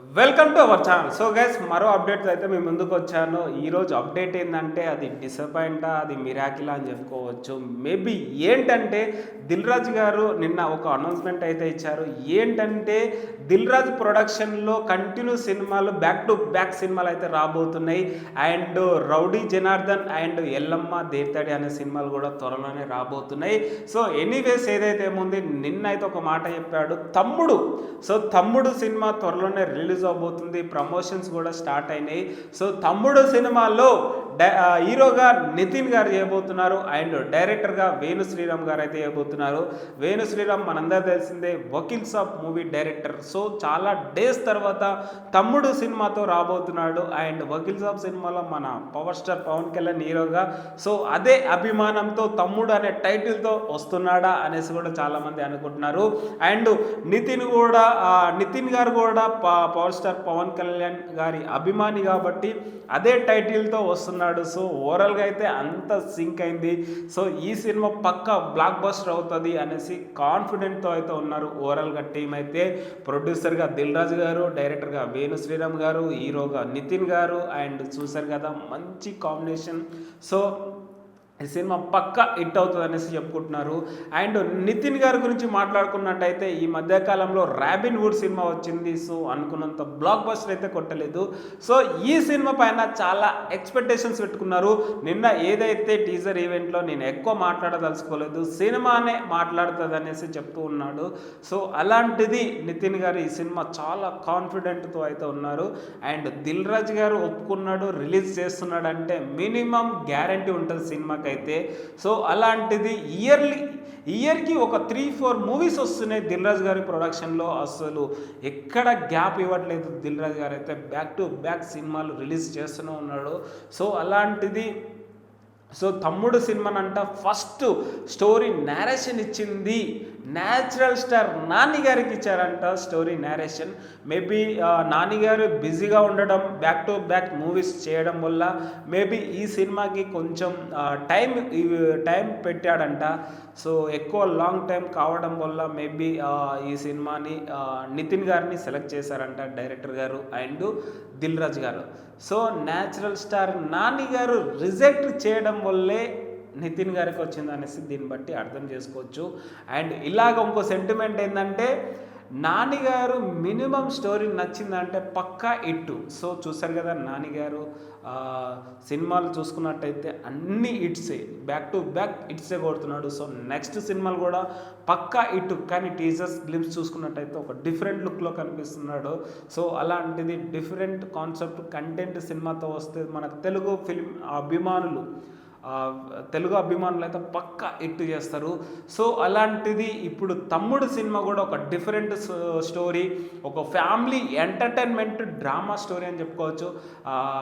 Welcome to our channel. So guys, మరో update అయితే మేము ముందుకు వచ్చాను. ఈరోజు అప్డేట్ ఏంటంటే అది డిసప్పాయింటా, అది మిరాకిలా అని చెప్పుకోవచ్చు. మేబీ ఏంటంటే దిల్ రాజు గారు నిన్న ఒక అనౌన్స్మెంట్ అయితే ఇచ్చారు. ఏంటంటే దిల్ రాజు ప్రొడక్షన్లో కంటిన్యూ సినిమాలు బ్యాక్ టు బ్యాక్ సినిమాలు అయితే రాబోతున్నాయి. And rowdy Janardhan and Yellamma దేత్తడి అనే సినిమాలు కూడా త్వరలోనే రాబోతున్నాయి. సో ఎనీవేస్ ఏదైతే ఏముంది, నిన్న అయితే ఒక మాట చెప్పాడు తమ్ముడు. సో తమ్ముడు సినిమా త్వరలోనే రిలీజ్ అవబోతుంది. ప్రమోషన్స్ కూడా స్టార్ట్ అయినాయి. సో తమ్ముడు సినిమాలో హీరోగా నితిన్ గారు చేయబోతున్నారు అండ్ డైరెక్టర్గా వేణు శ్రీరామ్ గారు అయితే చేయబోతున్నారు. వేణు శ్రీరామ్ మనందరూ తెలిసిందే, Vakeel Saab movie director. So చాలా డేస్ తర్వాత తమ్ముడు సినిమాతో రాబోతున్నాడు. అండ్ వకీల్ సాబ్ సినిమాలో మన పవర్ స్టార్ పవన్ కళ్యాణ్ హీరోగా. సో అదే అభిమానంతో తమ్ముడు అనే టైటిల్తో వస్తున్నాడా అనేసి కూడా చాలామంది అనుకుంటున్నారు. అండ్ నితిన్ గారు కూడా పవర్ స్టార్ పవన్ కళ్యాణ్ గారి అభిమాని కాబట్టి అదే టైటిల్తో వస్తున్నాడు. సో ఓవరాల్గా అయితే అంత సింక్ అయింది. సో ఈ సినిమా పక్కా బ్లాక్ బస్టర్ అవుతుంది అనేసి కాన్ఫిడెంట్తో అయితే ఉన్నారు ఓవరాల్గా టీం అయితే. ప్రొడ్యూసర్గా దిల్ రాజు గారు, డైరెక్టర్గా వేణు శ్రీరామ్ గారు, హీరోగా నితిన్ గారు. అండ్ చూసారు కదా, మంచి కాంబినేషన్. సో ఈ సినిమా పక్కా హిట్ అవుతుంది అనేసి చెప్పుకుంటున్నారు. అండ్ నితిన్ గారి గురించి మాట్లాడుకున్నట్టయితే ఈ మధ్యకాలంలో రాబిన్ వుడ్ సినిమా వచ్చింది. సో అనుకున్నంత బ్లాక్ బస్టర్ అయితే కొట్టలేదు. సో ఈ సినిమా పైన చాలా ఎక్స్పెక్టేషన్స్ పెట్టుకున్నారు. నిన్న ఏదైతే టీజర్ ఈవెంట్లో నేను ఎక్కువ మాట్లాడదలుచుకోలేదు, సినిమానే మాట్లాడుతుంది అనేసి చెప్తూ ఉన్నాడు. సో అలాంటిది నితిన్ గారు ఈ సినిమా చాలా కాన్ఫిడెంట్తో అయితే ఉన్నారు. అండ్ దిల్ రాజు గారు ఒప్పుకున్నాడు, రిలీజ్ చేస్తున్నాడు అంటే మినిమం గ్యారంటీ ఉంటుంది సినిమాకి అయితే. సో అలాంటిది ఇయర్కి ఒక 3-4 మూవీస్ వస్తున్నాయి దిల్ రాజు గారి ప్రొడక్షన్లో. అసలు ఎక్కడ గ్యాప్ ఇవ్వట్లేదు దిల్ రాజు గారు అయితే. బ్యాక్ టు బ్యాక్ సినిమాలు రిలీజ్ చేస్తూనే ఉన్నాడు. సో అలాంటిది తమ్ముడు సినిమానంట ఫస్ట్ స్టోరీ నేరేషన్ ఇచ్చింది న్యాచురల్ స్టార్ నాని గారికి ఇచ్చారంట టోరీ నేరేషన్. మేబీ నాని గారు బిజీగా ఉండడం, బ్యాక్ టు బ్యాక్ మూవీస్ చేయడం వల్ల మేబీ ఈ సినిమాకి కొంచెం టైం పెట్టాడంట. సో ఎక్కువ లాంగ్ టైం కావడం వల్ల మేబీ ఈ సినిమాని నితిన్ గారిని సెలెక్ట్ చేశారంట డైరెక్టర్ గారు అండ్ దిల్ రాజు గారు. సో న్యాచురల్ స్టార్ నాని గారు రిజెక్ట్ చేయడం వల్లే నితిన్ గారికి వచ్చింది అనేసి దీన్ని బట్టి అర్థం చేసుకోవచ్చు. అండ్ ఇలాగ ఇంకో సెంటిమెంట్ ఏంటంటే, నాని గారు మినిమం స్టోరీ నచ్చిందంటే పక్కా హిట్. సో చూసారు కదా, నాని గారు సినిమాలు చూసుకున్నట్టయితే అన్ని హిట్సే, బ్యాక్ టు బ్యాక్ హిట్సే కొడుతున్నాడు. సో నెక్స్ట్ సినిమాలు కూడా పక్కా హిట్. కానీ టీజర్స్ గ్లిమ్స్ చూసుకున్నట్టయితే ఒక డిఫరెంట్ లుక్లో కనిపిస్తున్నాడు. సో అలాంటిది డిఫరెంట్ కాన్సెప్ట్ కంటెంట్ సినిమాతో వస్తే మన తెలుగు అభిమానులు అయితే పక్కా హిట్ చేస్తారు. సో అలాంటిది ఇప్పుడు తమ్ముడు సినిమా కూడా ఒక డిఫరెంట్ స్టోరీ, ఒక ఫ్యామిలీ ఎంటర్టైన్మెంట్ డ్రామా స్టోరీ అని చెప్పుకోవచ్చు.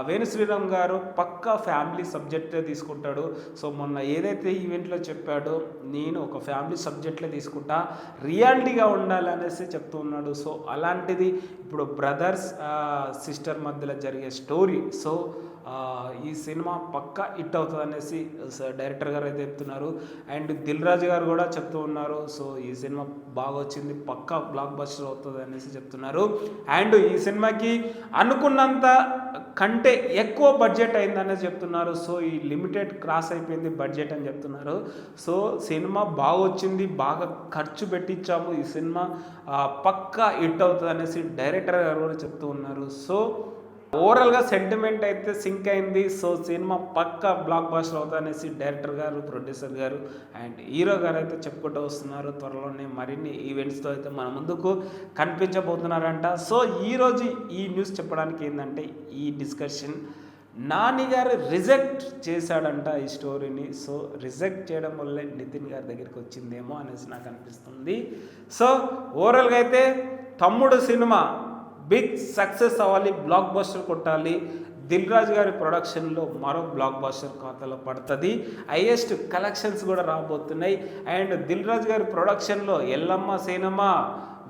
వేణు శ్రీరామ్ గారు పక్కా ఫ్యామిలీ సబ్జెక్టే తీసుకుంటాడు. సో మొన్న ఏదైతే ఈవెంట్లో చెప్పాడో, నేను ఒక ఫ్యామిలీ సబ్జెక్ట్లే తీసుకుంటా, రియాలిటీగా ఉండాలనేసి చెప్తూ ఉన్నాడు. సో అలాంటిది ఇప్పుడు బ్రదర్స్ సిస్టర్ మధ్యలో జరిగే స్టోరీ. సో ఈ సినిమా పక్కా హిట్ అవుతుంది అనేసి డైరెక్టర్ గారు అయితే చెప్తున్నారు. అండ్ దిల్ రాజు గారు కూడా చెప్తూ ఉన్నారు. సో ఈ సినిమా బాగా వచ్చింది, పక్కా బ్లాక్ బస్టర్ అవుతుంది అనేసి చెప్తున్నారు. అండ్ ఈ సినిమాకి అనుకున్నంత కంటే ఎక్కువ బడ్జెట్ అయిందనేసి చెప్తున్నారు. సో ఈ లిమిటెడ్ క్రాస్ అయిపోయింది బడ్జెట్ అని చెప్తున్నారు. సో సినిమా బాగా వచ్చింది, బాగా ఖర్చు పెట్టించాము, ఈ సినిమా పక్కా హిట్ అవుతుంది అనేసి డైరెక్టర్ గారు కూడా చెప్తూ ఉన్నారు. సో ఓవరాల్గా సెంటిమెంట్ అయితే సింక్ అయింది. సో సినిమా పక్కా బ్లాక్ బస్టర్ అవుతుంది అనేసి డైరెక్టర్ గారు, ప్రొడ్యూసర్ గారు అండ్ హీరో గారు అయితే చెప్పుకుంటూ వస్తున్నారు. త్వరలోనే మరిన్ని ఈవెంట్స్తో అయితే మన ముందుకు కనిపించబోతున్నారంట. సో ఈరోజు ఈ న్యూస్ చెప్పడానికి ఏంటంటే, ఈ డిస్కషన్ నాని గారు రిజెక్ట్ చేశాడంట ఈ స్టోరీని. సో రిజెక్ట్ చేయడం వల్లే నితిన్ గారి దగ్గరికి వచ్చిందేమో అనేసి నాకు అనిపిస్తుంది. సో ఓవరాల్గా అయితే తమ్ముడు సినిమా బిగ్ సక్సెస్ అవ్వాలి, బ్లాక్ బస్టర్ కొట్టాలి. దిల్ రాజు గారి ప్రొడక్షన్లో మరో బ్లాక్ బస్టర్ ఖాతాలో పడుతుంది. హైయెస్ట్ కలెక్షన్స్ కూడా రాబోతున్నాయి. అండ్ దిల్ రాజు గారి ప్రొడక్షన్లో ఎల్లమ్మ సినిమా,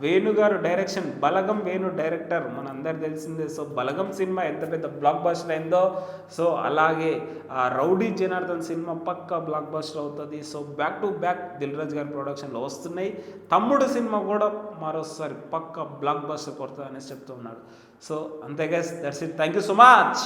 వేణు గారు డైరెక్షన్, బలగం వేణు డైరెక్టర్, మనందరు తెలిసిందే. సో బలగం సినిమా ఎంత పెద్ద బ్లాక్ బస్టర్ అయిందో, సో అలాగే రౌడీ జనార్దన్ సినిమా పక్కా బ్లాక్ బస్టర్ అవుతుంది. So back to back Dil Raju గారి ప్రొడక్షన్లో వస్తున్నాయి. తమ్ముడు సినిమా కూడా మరోసారి పక్క బ్లాక్ బస్టర్ కొడతా అనేసి చెప్తూ ఉన్నాడు. సో అంతే guys, that's it. Thank you so much.